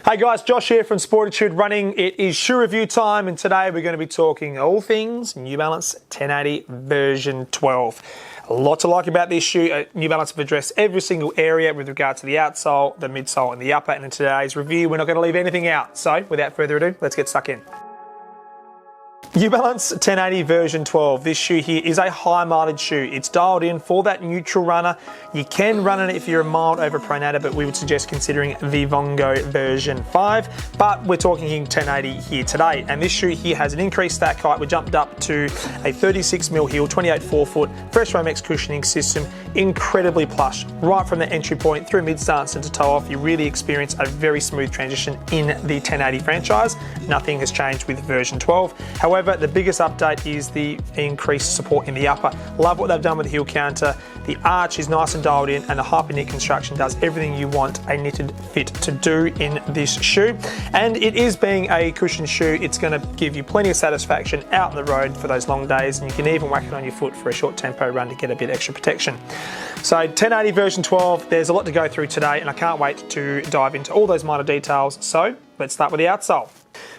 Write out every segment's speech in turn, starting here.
Hey guys, Josh here from Sportitude Running. It is shoe review time, and today we're going to be talking all things New Balance 1080 version 12. A lot to like about this shoe. New Balance have addressed every single area with regard to the outsole, the midsole and the upper, and in today's review we're not going to leave anything out. So without further ado, let's get stuck in. New Balance 1080 version 12. This shoe here is a high mileage shoe. It's dialed in for that neutral runner. You can run in it if you're a mild overpronator, but we would suggest considering the Vongo version 5. But we're talking 1080 here today. And this shoe here has an increased stack height. We jumped up to a 36mm heel, 28 forefoot, fresh foam X cushioning system, incredibly plush. Right from the entry point through mid stance into toe off, you really experience a very smooth transition in the 1080 franchise. Nothing has changed with version 12. However, the biggest update is the increased support in the upper. Love what they've done with the heel counter. The arch is nice and dialed in, and the hyper knit construction does everything you want a knitted fit to do in this shoe. And it is being a cushion shoe, it's going to give you plenty of satisfaction out on the road for those long days, and you can even whack it on your foot for a short tempo run to get a bit extra protection. So 1080 version 12, there's a lot to go through today, and I can't wait to dive into all those minor details. So let's start with the outsole.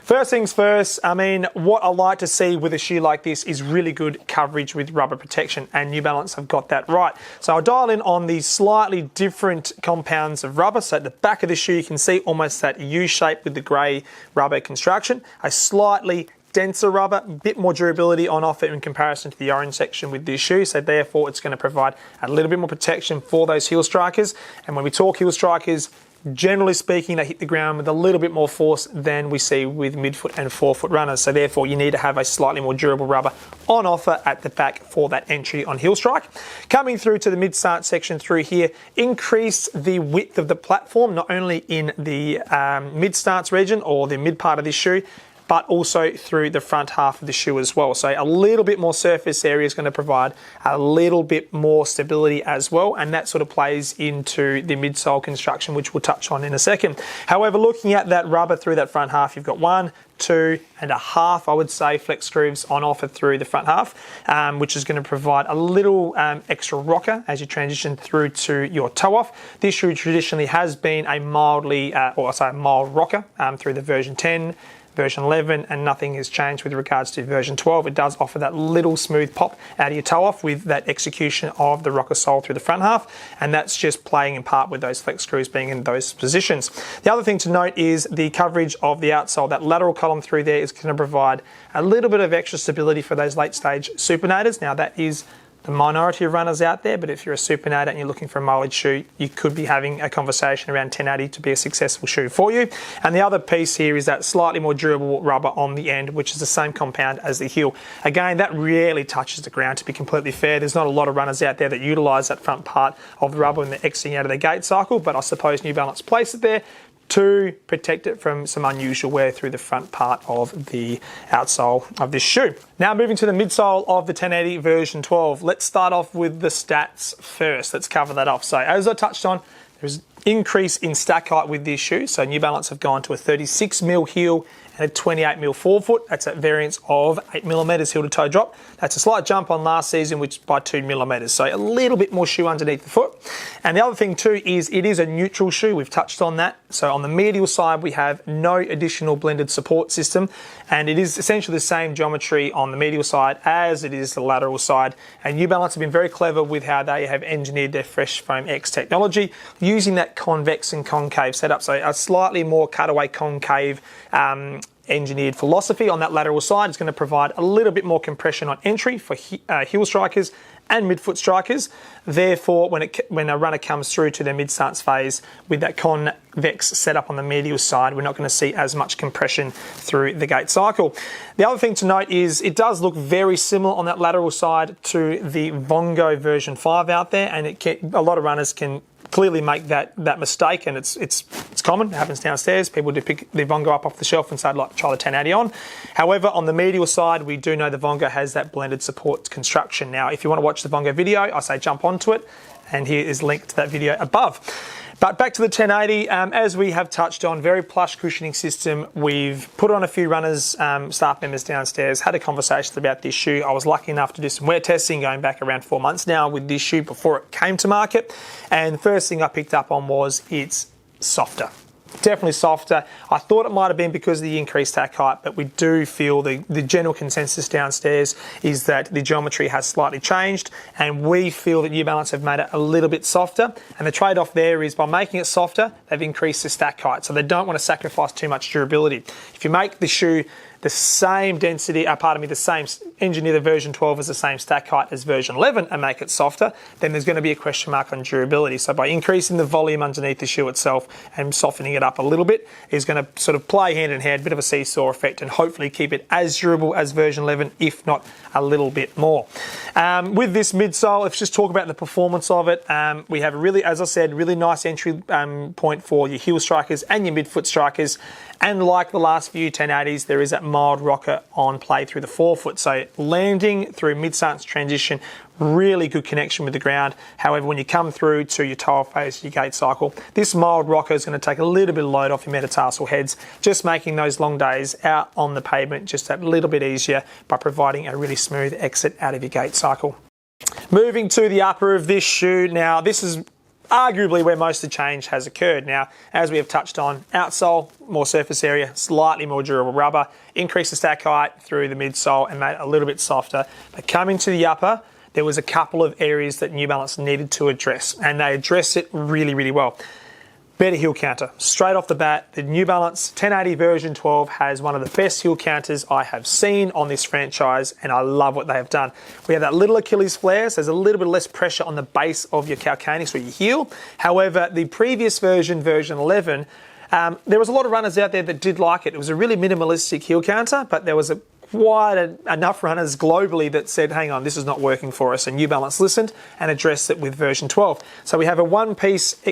First things first, what I like to see with a shoe like this is really good coverage with rubber protection, and New Balance have got that right. So I'll dial in on these slightly different compounds of rubber. So at the back of the shoe, you can see almost that U shape with the grey rubber construction, a slightly denser rubber, a bit more durability on offer in comparison to the orange section with this shoe, so therefore it's going to provide a little bit more protection for those heel strikers. And when we talk heel strikers, generally speaking, they hit the ground with a little bit more force than we see with midfoot and forefoot runners. So therefore, you need to have a slightly more durable rubber on offer at the back for that entry on heel strike. Coming through to the mid-stance section through here, increase the width of the platform, not only in the mid-stance region or the mid part of this shoe, but also through the front half of the shoe as well. So a little bit more surface area is going to provide a little bit more stability as well, and that sort of plays into the midsole construction, which we'll touch on in a second. However, looking at that rubber through that front half, you've got 1, 2.5, I would say, flex screws on offer through the front half, which is going to provide a little extra rocker as you transition through to your toe off. This shoe traditionally has been a mild rocker through the version 10, version 11, and nothing has changed with regards to version 12. It does offer that little smooth pop out of your toe off with that execution of the rocker sole through the front half, and that's just playing in part with those flex screws being in those positions. The other thing to note is the coverage of the outsole. That lateral column through there is going to provide a little bit of extra stability for those late stage supinators. Now that is the minority of runners out there, but if you're a supinator and you're looking for a mileage shoe, you could be having a conversation around 1080 to be a successful shoe for you. And the other piece here is that slightly more durable rubber on the end, which is the same compound as the heel. Again, that rarely touches the ground, to be completely fair. There's not a lot of runners out there that utilise that front part of the rubber when they're exiting out of their gait cycle, but I suppose New Balance place it there to protect it from some unusual wear through the front part of the outsole of this shoe. Now moving to the midsole of the 1080 version 12. Let's start off with the stats first. Let's cover that off. So as I touched on, there's increase in stack height with this shoe. So New Balance have gone to a 36mm heel and a 28mm forefoot. That's a variance of 8mm heel to toe drop. That's a slight jump on last season, which by 2mm. So a little bit more shoe underneath the foot. And the other thing too is it is a neutral shoe. We've touched on that. So on the medial side, we have no additional blended support system, and it is essentially the same geometry on the medial side as it is the lateral side. And New Balance have been very clever with how they have engineered their fresh foam X technology using that convex and concave setup. So a slightly more cutaway concave engineered philosophy on that lateral side is going to provide a little bit more compression on entry for heel strikers and midfoot strikers. Therefore, when a runner comes through to their mid-stance phase with that convex setup on the medial side, we're not going to see as much compression through the gait cycle. The other thing to note is it does look very similar on that lateral side to the Vongo version 5 out there, and a lot of runners can clearly make that mistake, and it's common. It happens downstairs. People do pick the Vongo up off the shelf and say, I'd like to try the 1080 on. However, on the medial side, we do know the Vongo has that blended support construction. Now, if you want to watch the Vongo video, I say jump onto it, and here is linked to that video above. But back to the 1080, as we have touched on, very plush cushioning system. We've put on a few runners, staff members downstairs, had a conversation about this shoe. I was lucky enough to do some wear testing going back around 4 months now with this shoe before it came to market. And the first thing I picked up on was it's softer. definitely softer. I thought it might have been because of the increased tack height, but we do feel the general consensus downstairs is that the geometry has slightly changed, and we feel that New Balance have made it a little bit softer. And the trade-off there is by making it softer, they've increased the stack height, so they don't want to sacrifice too much durability. If you make the shoe the same density, the same, engineer the version 12 as the same stack height as version 11 and make it softer, then there's going to be a question mark on durability. So by increasing the volume underneath the shoe itself and softening it up a little bit is going to sort of play hand in hand, a bit of a seesaw effect, and hopefully keep it as durable as version 11, if not a little bit more. With this midsole, let's just talk about the performance of it. We have a really, as I said, really nice entry point for your heel strikers and your midfoot strikers. And like the last few 1080s, there is that mild rocker on play through the forefoot. So landing through mid-stance transition, really good connection with the ground. However, when you come through to your toe phase, your gait cycle, this mild rocker is going to take a little bit of load off your metatarsal heads, just making those long days out on the pavement just a little bit easier by providing a really smooth exit out of your gait cycle. Moving to the upper of this shoe. Now, this is arguably where most of the change has occurred. Now, as we have touched on, outsole, more surface area, slightly more durable rubber, increase the stack height through the midsole and made it a little bit softer. But coming to the upper, there was a couple of areas that New Balance needed to address, and they addressed it really, really well. Better heel counter. Straight off the bat, the New Balance 1080 version 12 has one of the best heel counters I have seen on this franchise, and I love what they have done. We have that little Achilles flare, so there's a little bit less pressure on the base of your calcaneus or your heel. However, the previous version, version 11, there was a lot of runners out there that did like it. It was a really minimalistic heel counter, but there was enough runners globally that said, hang on, this is not working for us. And New Balance listened and addressed it with version 12. So we have a one-piece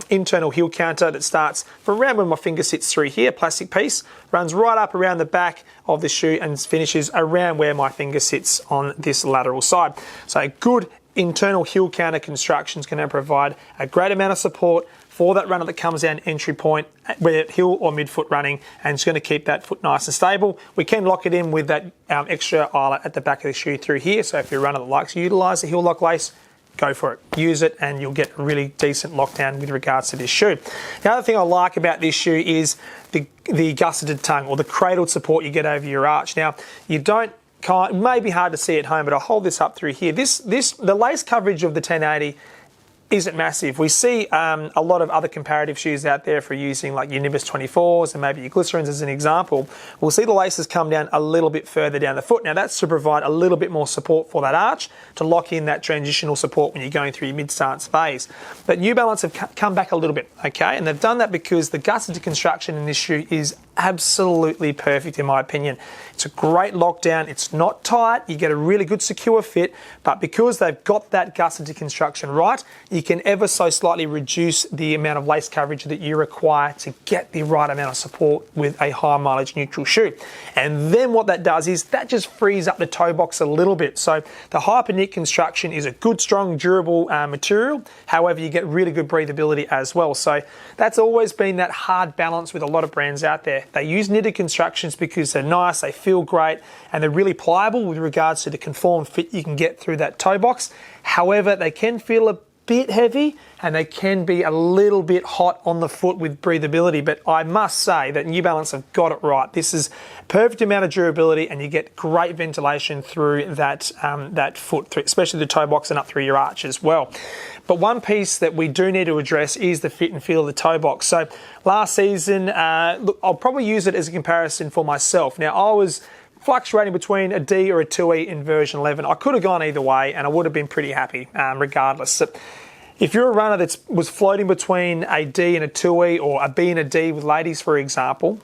internal heel counter that starts from around where my finger sits through here, plastic piece, runs right up around the back of the shoe and finishes around where my finger sits on this lateral side. So a good internal heel counter construction is going to provide a great amount of support for that runner that comes down entry point, whether heel or midfoot running, and it's going to keep that foot nice and stable. We can lock it in with that extra eyelet at the back of the shoe through here. So if you're a runner that likes to utilise the heel lock lace, go for it. Use it and you'll get a really decent lockdown with regards to this shoe. The other thing I like about this shoe is the gusseted tongue, or the cradled support you get over your arch. Now, it may be hard to see at home, but I'll hold this up through here. The lace coverage of the 1080 isn't massive. We see a lot of other comparative shoes out there for using like your Nimbus 24s and maybe your Glycerins as an example. We'll see the laces come down a little bit further down the foot. Now that's to provide a little bit more support for that arch, to lock in that transitional support when you're going through your mid-stance phase. But New Balance have come back a little bit, okay? And they've done that because the gusseted construction in this shoe is absolutely perfect in my opinion. It's a great lockdown. It's not tight. You get a really good secure fit, but because they've got that gusseted construction right, you can ever so slightly reduce the amount of lace coverage that you require to get the right amount of support with a high mileage neutral shoe. And then what that does is that just frees up the toe box a little bit. So the hyper knit construction is a good, strong, durable material. However, you get really good breathability as well. So that's always been that hard balance with a lot of brands out there. They use knitted constructions because they're nice, they feel great, and they're really pliable with regards to the conformed fit you can get through that toe box. However, they can feel a bit heavy and they can be a little bit hot on the foot with breathability, but I must say that New Balance have got it right. This is perfect amount of durability and you get great ventilation through that foot, especially the toe box and up through your arch as well. But one piece that we do need to address is the fit and feel of the toe box. So last season, look, I'll probably use it as a comparison for myself. Now I was fluctuating between a D or a 2E in version 11. I could have gone either way and I would have been pretty happy regardless. So if you're a runner that was floating between a D and a 2E, or a B and a D with ladies, for example,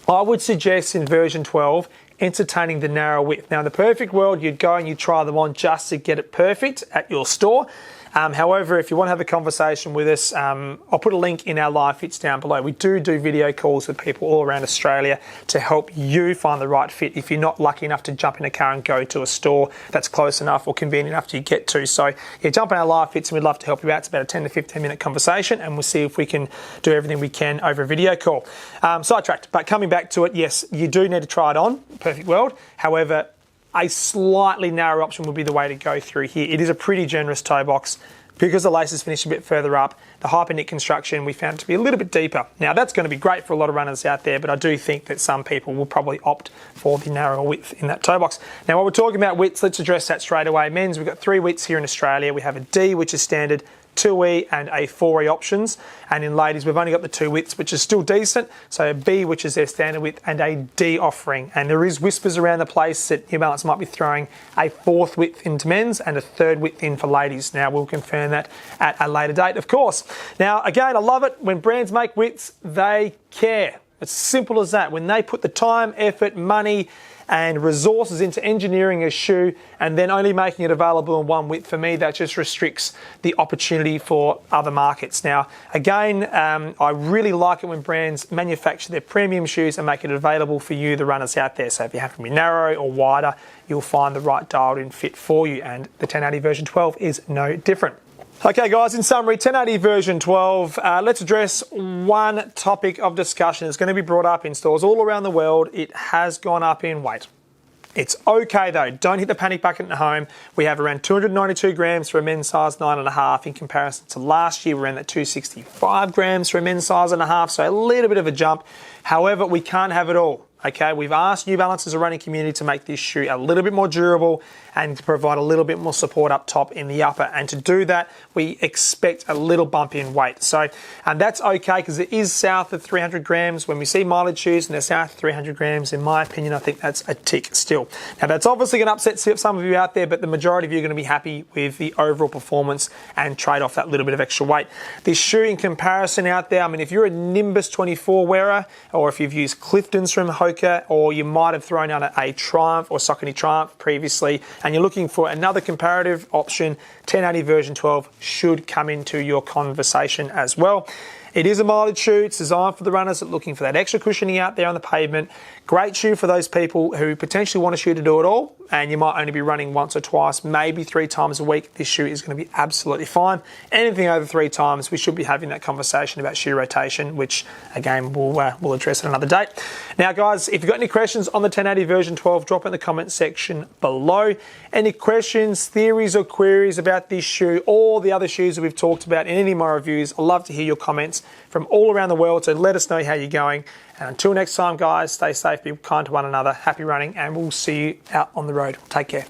I would suggest in version 12 entertaining the narrow width. Now in the perfect world, you'd go and you'd try them on just to get it perfect at your store. However, if you want to have a conversation with us, I'll put a link in our live fits down below. We do video calls with people all around Australia to help you find the right fit if you're not lucky enough to jump in a car and go to a store that's close enough or convenient enough to get to. So yeah, jump in our live fits and we'd love to help you out. It's about a 10 to 15 minute conversation and we'll see if we can do everything we can over a video call. Sidetracked, but coming back to it, yes, you do need to try it on, perfect world. However, a slightly narrower option would be the way to go through here. It is a pretty generous toe box, Because the laces finish a bit further up, the hyperknit construction we found to be a little bit deeper. Now that's going to be great for a lot of runners out there, but I do think that some people will probably opt for the narrower width in that toe box. Now while we're talking about widths, let's address that straight away. Men's, we've got 3 widths here in Australia. We have a D, which is standard, 2E and a 4E options, and in ladies we've only got the 2 widths, which is still decent, so a B, which is their standard width, and a D offering. And there is whispers around the place that New Balance might be throwing a 4th width into men's and a 3rd width in for ladies. Now we'll confirm that at a later date, of course. Now again, I love it when brands make widths, they care. It's simple as that. When they put the time, effort, money and resources into engineering a shoe and then only making it available in 1 width, for me that just restricts the opportunity for other markets. Now again, I really like it when brands manufacture their premium shoes and make it available for you, the runners out there. So if you have to be narrow or wider, you'll find the right dialed in fit for you, and the 1080 version 12 is no different. Okay guys, in summary, 1080 version 12, let's address one topic of discussion. It's going to be brought up in stores all around the world. It has gone up in weight. It's okay though, don't hit the panic button at home. We have around 292 grams for a men's size 9.5 in comparison to last year. We're in that 265 grams for a men's size 1.5, so a little bit of a jump. However, we can't have it all. Okay, we've asked New Balance as a running community to make this shoe a little bit more durable and to provide a little bit more support up top in the upper. And to do that, we expect a little bump in weight. So, and that's okay because it is south of 300 grams. When we see mileage shoes and they're south of 300 grams, in my opinion, I think that's a tick still. Now, that's obviously going to upset some of you out there, but the majority of you are going to be happy with the overall performance and trade off that little bit of extra weight. This shoe in comparison out there, I mean, if you're a Nimbus 24 wearer, or if you've used Clifton's from Hoka, or you might have thrown out a Triumph or Saucony Triumph previously, and you're looking for another comparative option, 1080 version 12 should come into your conversation as well. It is a mileage shoe. It's designed for the runners that are looking for that extra cushioning out there on the pavement. Great shoe for those people who potentially want a shoe to do it all, and you might only be running once or twice, maybe 3 times a week. This shoe is going to be absolutely fine. Anything over 3 times, we should be having that conversation about shoe rotation, which again we'll address at another date. Now guys, if you've got any questions on the 1080 version 12, drop it in the comment section below. Any questions, theories or queries about this shoe or the other shoes that we've talked about in any of my reviews, I'd love to hear your comments from all around the world, so let us know how you're going. And until next time guys, stay safe, be kind to one another, happy running, and we'll see you out on the road. Take care.